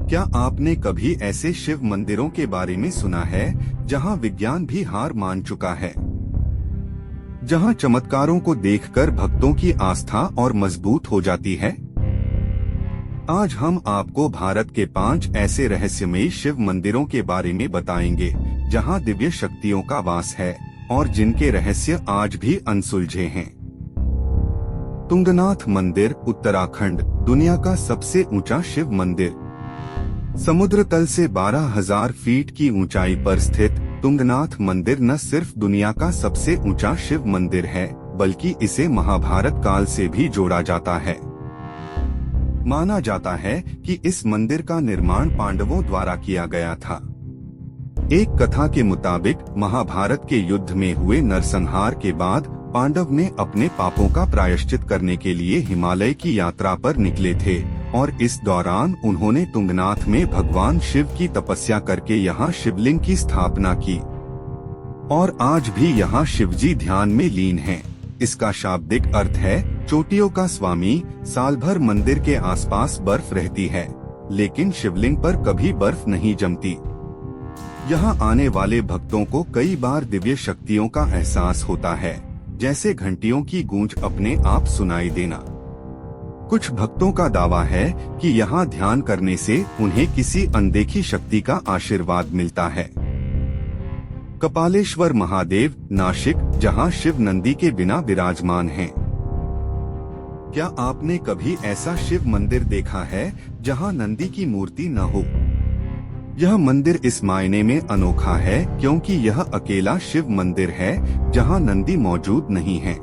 क्या आपने कभी ऐसे शिव मंदिरों के बारे में सुना है जहां विज्ञान भी हार मान चुका है, जहां चमत्कारों को देखकर भक्तों की आस्था और मजबूत हो जाती है? आज हम आपको भारत के 5 ऐसे रहस्यमयी शिव मंदिरों के बारे में बताएंगे जहां दिव्य शक्तियों का वास है और जिनके रहस्य आज भी अनसुलझे हैं। तुंगनाथ मंदिर, उत्तराखंड, दुनिया का सबसे ऊंचा शिव मंदिर। समुद्र तल से 12,000 फीट की ऊंचाई पर स्थित तुंगनाथ मंदिर न सिर्फ दुनिया का सबसे ऊंचा शिव मंदिर है, बल्कि इसे महाभारत काल से भी जोड़ा जाता है। माना जाता है कि इस मंदिर का निर्माण पांडवों द्वारा किया गया था। एक कथा के मुताबिक महाभारत के युद्ध में हुए नरसंहार के बाद पांडव ने अपने पापों का प्रायश्चित करने के लिए हिमालय की यात्रा पर निकले थे और इस दौरान उन्होंने तुंगनाथ में भगवान शिव की तपस्या करके यहाँ शिवलिंग की स्थापना की और आज भी यहाँ शिवजी ध्यान में लीन हैं। इसका शाब्दिक अर्थ है चोटियों का स्वामी। साल भर मंदिर के आसपास बर्फ रहती है, लेकिन शिवलिंग पर कभी बर्फ नहीं जमती। यहाँ आने वाले भक्तों को कई बार दिव्य शक्तियों का एहसास होता है, जैसे घंटियों की गूंज अपने आप सुनाई देना। कुछ भक्तों का दावा है कि यहाँ ध्यान करने से उन्हें किसी अनदेखी शक्ति का आशीर्वाद मिलता है। कपालेश्वर महादेव, नासिक, जहाँ शिव नंदी के बिना विराजमान हैं। क्या आपने कभी ऐसा शिव मंदिर देखा है जहाँ नंदी की मूर्ति न हो? यह मंदिर इस मायने में अनोखा है क्योंकि यह अकेला शिव मंदिर है जहां नंदी मौजूद नहीं है।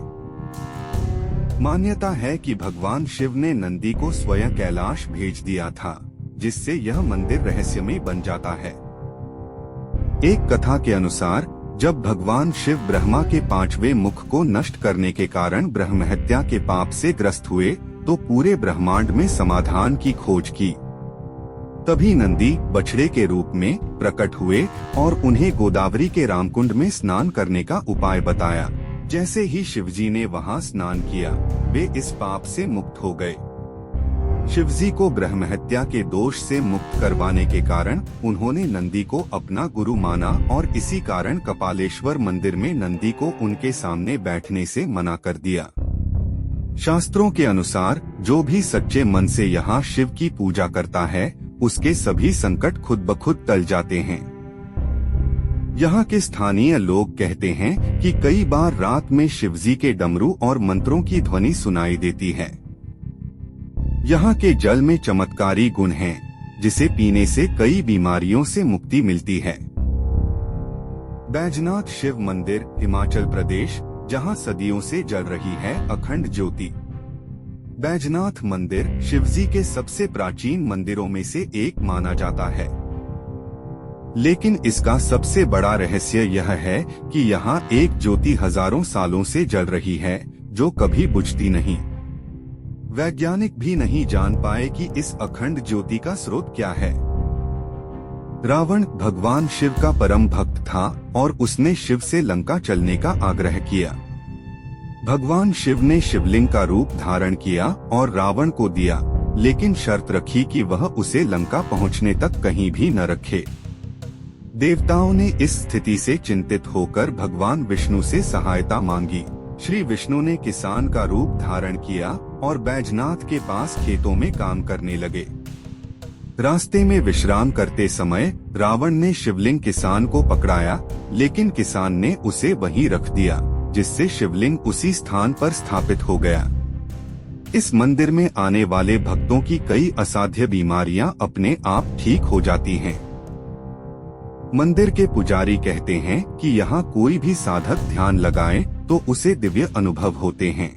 मान्यता है कि भगवान शिव ने नंदी को स्वयं कैलाश भेज दिया था, जिससे यह मंदिर रहस्यमय बन जाता है। एक कथा के अनुसार जब भगवान शिव ब्रह्मा के 5वें मुख को नष्ट करने के कारण ब्रह्महत्या के पाप से ग्रस्त हुए तो पूरे ब्रह्मांड में समाधान की खोज की। तभी नंदी बछड़े के रूप में प्रकट हुए और उन्हें गोदावरी के रामकुंड में स्नान करने का उपाय बताया। जैसे ही शिवजी ने वहां स्नान किया, वे इस पाप से मुक्त हो गए। शिवजी को ब्रह्महत्या के दोष से मुक्त करवाने के कारण उन्होंने नंदी को अपना गुरु माना और इसी कारण कपालेश्वर मंदिर में नंदी को उनके सामने बैठने से मना कर दिया। शास्त्रों के अनुसार जो भी सच्चे मन से यहाँ शिव की पूजा करता है, उसके सभी संकट खुद ब खुद टल जाते हैं। यहाँ के स्थानीय लोग कहते हैं कि कई बार रात में शिवजी के डमरू और मंत्रों की ध्वनि सुनाई देती है। यहाँ के जल में चमत्कारी गुण हैं, जिसे पीने से कई बीमारियों से मुक्ति मिलती है। बैजनाथ शिव मंदिर, हिमाचल प्रदेश, जहाँ सदियों से जल रही है अखंड ज्योति। बैजनाथ मंदिर शिवजी के सबसे प्राचीन मंदिरों में से एक माना जाता है, लेकिन इसका सबसे बड़ा रहस्य यह है कि यहाँ एक ज्योति हजारों सालों से जल रही है, जो कभी बुझती नहीं। वैज्ञानिक भी नहीं जान पाए कि इस अखंड ज्योति का स्रोत क्या है। रावण भगवान शिव का परम भक्त था और उसने शिव से लंका चलने का आग्रह किया। भगवान शिव ने शिवलिंग का रूप धारण किया और रावण को दिया, लेकिन शर्त रखी कि वह उसे लंका पहुंचने तक कहीं भी न रखे। देवताओं ने इस स्थिति से चिंतित होकर भगवान विष्णु से सहायता मांगी। श्री विष्णु ने किसान का रूप धारण किया और बैजनाथ के पास खेतों में काम करने लगे। रास्ते में विश्राम करते समय रावण ने शिवलिंग किसान को पकड़ाया, लेकिन किसान ने उसे वहीं रख दिया, जिससे शिवलिंग उसी स्थान पर स्थापित हो गया। इस मंदिर में आने वाले भक्तों की कई असाध्य बीमारियां अपने आप ठीक हो जाती हैं। मंदिर के पुजारी कहते हैं कि यहाँ कोई भी साधक ध्यान लगाए तो उसे दिव्य अनुभव होते हैं।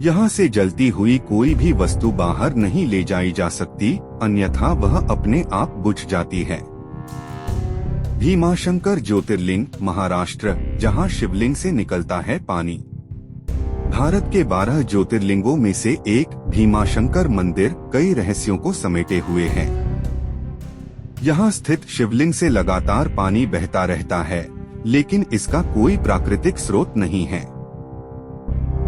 यहाँ से जलती हुई कोई भी वस्तु बाहर नहीं ले जाई जा सकती, अन्यथा वह अपने आप बुझ जाती है। भीमाशंकर ज्योतिर्लिंग, महाराष्ट्र, जहाँ शिवलिंग से निकलता है पानी। भारत के 12 ज्योतिर्लिंगों में से एक भीमाशंकर मंदिर कई रहस्यों को समेटे हुए है। यहाँ स्थित शिवलिंग से लगातार पानी बहता रहता है, लेकिन इसका कोई प्राकृतिक स्रोत नहीं है।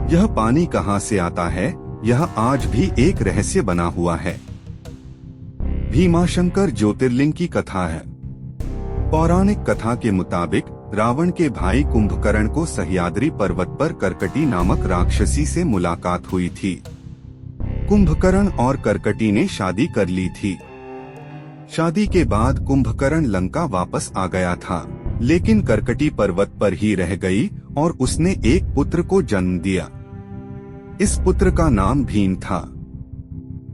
यह पानी कहाँ से आता है, यह आज भी एक रहस्य बना हुआ है। भीमाशंकर ज्योतिर्लिंग की कथा है। पौराणिक कथा के मुताबिक रावण के भाई कुंभकर्ण को सह्याद्री पर्वत पर कर्कटी नामक राक्षसी से मुलाकात हुई थी। कुंभकर्ण और कर्कटी ने शादी कर ली थी। शादी के बाद कुंभकर्ण लंका वापस आ गया था, लेकिन कर्कटी पर्वत पर ही रह गई और उसने एक पुत्र को जन्म दिया। इस पुत्र का नाम भीम था।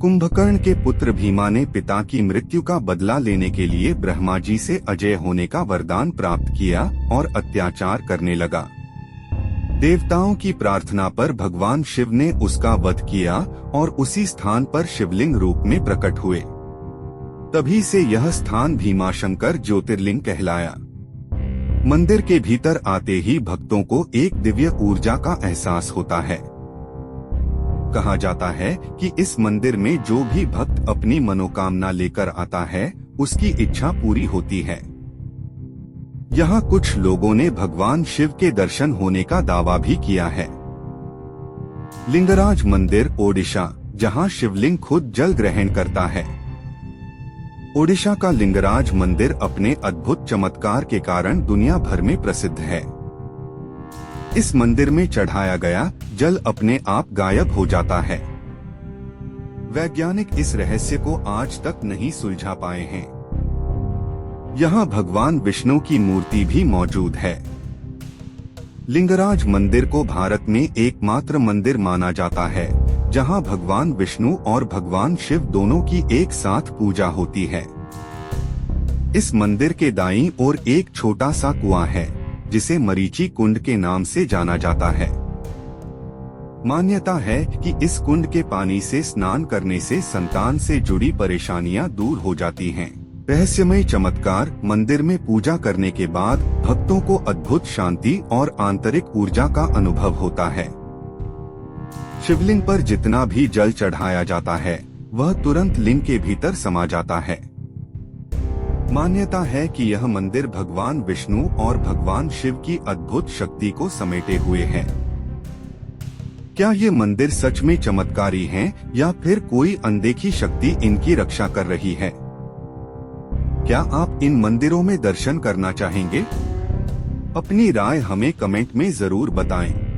कुंभकर्ण के पुत्र भीमा ने पिता की मृत्यु का बदला लेने के लिए ब्रह्मा जी से अजय होने का वरदान प्राप्त किया और अत्याचार करने लगा। देवताओं की प्रार्थना पर भगवान शिव ने उसका वध किया और उसी स्थान पर शिवलिंग रूप में प्रकट हुए। तभी से यह स्थान भीमाशंकर ज्योतिर्लिंग कहलाया। मंदिर के भीतर आते ही भक्तों को एक दिव्य ऊर्जा का एहसास होता है। कहा जाता है कि इस मंदिर में जो भी भक्त अपनी मनोकामना लेकर आता है, उसकी इच्छा पूरी होती है। यहाँ कुछ लोगों ने भगवान शिव के दर्शन होने का दावा भी किया है। लिंगराज मंदिर ओडिशा, जहाँ शिवलिंग खुद जल ग्रहण करता है। ओडिशा का लिंगराज मंदिर अपने अद्भुत चमत्कार के कारण दुनिया भर में प्रसिद्ध है। इस मंदिर में चढ़ाया गया जल अपने आप गायब हो जाता है। वैज्ञानिक इस रहस्य को आज तक नहीं सुलझा पाए हैं। यहाँ भगवान विष्णु की मूर्ति भी मौजूद है। लिंगराज मंदिर को भारत में एकमात्र मंदिर माना जाता है जहाँ भगवान विष्णु और भगवान शिव दोनों की एक साथ पूजा होती है। इस मंदिर के दाईं ओर एक छोटा सा कुआं है जिसे मरीचि कुंड के नाम से जाना जाता है। मान्यता है कि इस कुंड के पानी से स्नान करने से संतान से जुड़ी परेशानियां दूर हो जाती हैं। रहस्यमय चमत्कार, मंदिर में पूजा करने के बाद भक्तों को अद्भुत शांति और आंतरिक ऊर्जा का अनुभव होता है। शिवलिंग पर जितना भी जल चढ़ाया जाता है वह तुरंत लिंग के भीतर समा जाता है। मान्यता है कि यह मंदिर भगवान विष्णु और भगवान शिव की अद्भुत शक्ति को समेटे हुए है। क्या ये मंदिर सच में चमत्कारी हैं या फिर कोई अनदेखी शक्ति इनकी रक्षा कर रही है? क्या आप इन मंदिरों में दर्शन करना चाहेंगे? अपनी राय हमें कमेंट में जरूर बताएं।